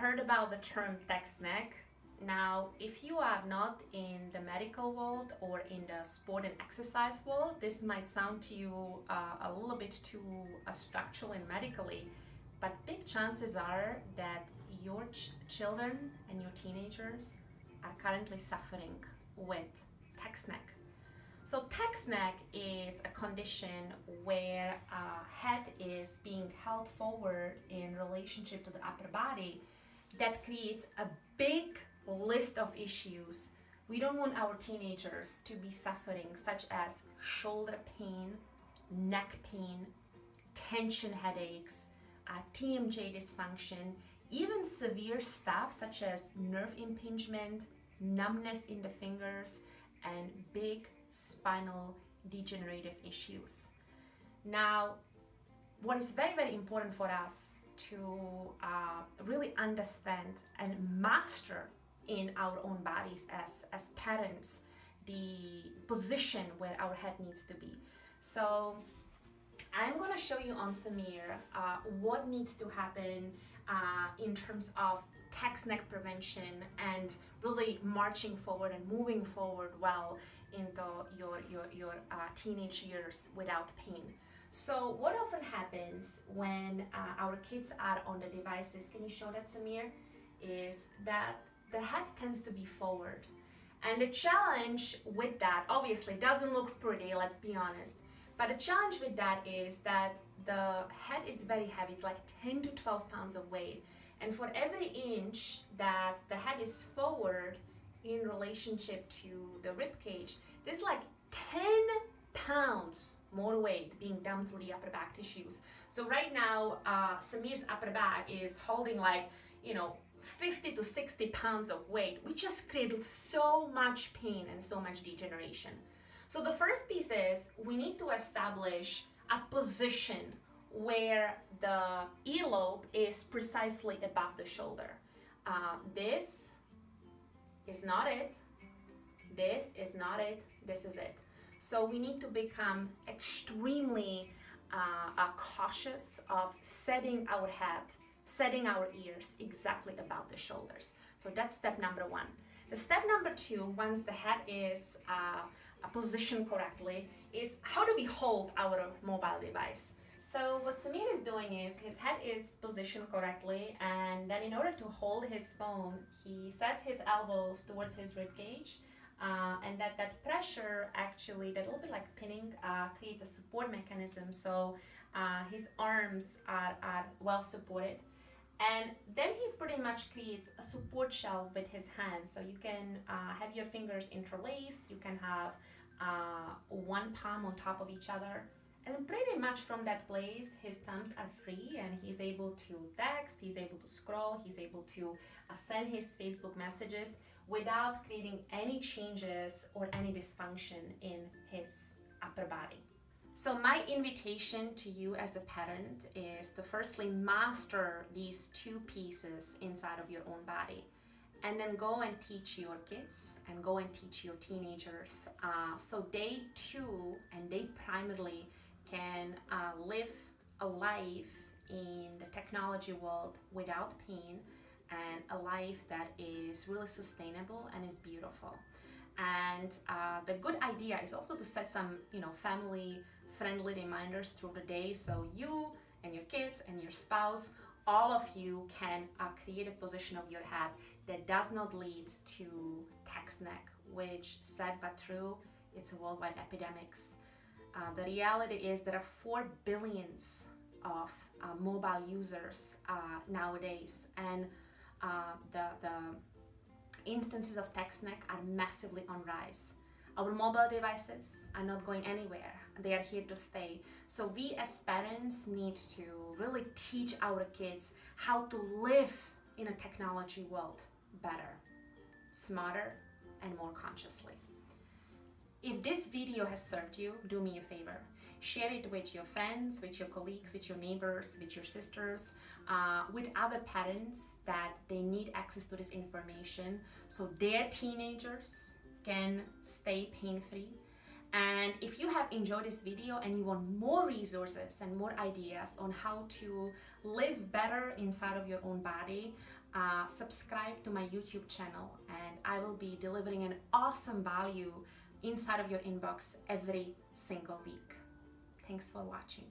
heard about the term text neck. Now, if you are not in the medical world or in the sport and exercise world, this might sound to you a little bit too structural and medically, but big chances are that your children and your teenagers are currently suffering with text neck. So text neck is a condition where head is being held forward in relationship to the upper body that creates a big list of issues. We don't want our teenagers to be suffering, such as shoulder pain, neck pain, tension headaches, TMJ dysfunction, even severe stuff such as nerve impingement, numbness in the fingers, and big spinal degenerative issues. Now, what is very, very important for us to really understand and master in our own bodies as parents, the position where our head needs to be. So I'm going to show you on Samir what needs to happen in terms of text neck prevention and really marching forward and moving forward well into your teenage years without pain. So what often happens when our kids are on the devices, can you show that, Samir, is that the head tends to be forward. And the challenge with that, obviously, doesn't look pretty, let's be honest. But the challenge with that is that the head is very heavy. It's like 10 to 12 pounds of weight. And for every inch that the head is forward in relationship to the rib cage, there's like 10 pounds more weight being dumped through the upper back tissues. So right now, Samir's upper back is holding like, 50 to 60 pounds of weight, which just created so much pain and so much degeneration. So the first piece is we need to establish a position where the earlobe is precisely above the shoulder. This is not it. This is not it. This is it. So we need to become extremely cautious of setting our head, setting our ears exactly above the shoulders. So that's step number one. The step number two, once the head is positioned correctly, is how do we hold our mobile device? So what Samir is doing is his head is positioned correctly, and then in order to hold his phone, he sets his elbows towards his rib cage, and that pressure actually, that little bit like pinning, creates a support mechanism, so his arms are well supported. And then he pretty much creates a support shelf with his hands. So you can have your fingers interlaced, you can have one palm on top of each other. And pretty much from that place, his thumbs are free and he's able to text, he's able to scroll, he's able to send his Facebook messages without creating any changes or any dysfunction in his upper body. So my invitation to you as a parent is to firstly master these two pieces inside of your own body, and then go and teach your kids and go and teach your teenagers so they too, and they primarily can live a life in the technology world without pain, and a life that is really sustainable and is beautiful. And the good idea is also to set some, family friendly reminders through the day, so you and your kids and your spouse, all of you can create a position of your head that does not lead to text neck, which, sad but true, it's a worldwide epidemics. The reality is there are 4 billion of mobile users nowadays, and the instances of text neck are massively on rise. Our mobile devices are not going anywhere. They are here to stay. So we as parents need to really teach our kids how to live in a technology world better, smarter, and more consciously. If this video has served you, do me a favor. Share it with your friends, with your colleagues, with your neighbors, with your sisters, with other parents that they need access to this information so their teenagers can stay pain-free. And if you have enjoyed this video and you want more resources and more ideas on how to live better inside of your own body, subscribe to my YouTube channel, and I will be delivering an awesome value inside of your inbox every single week. Thanks for watching.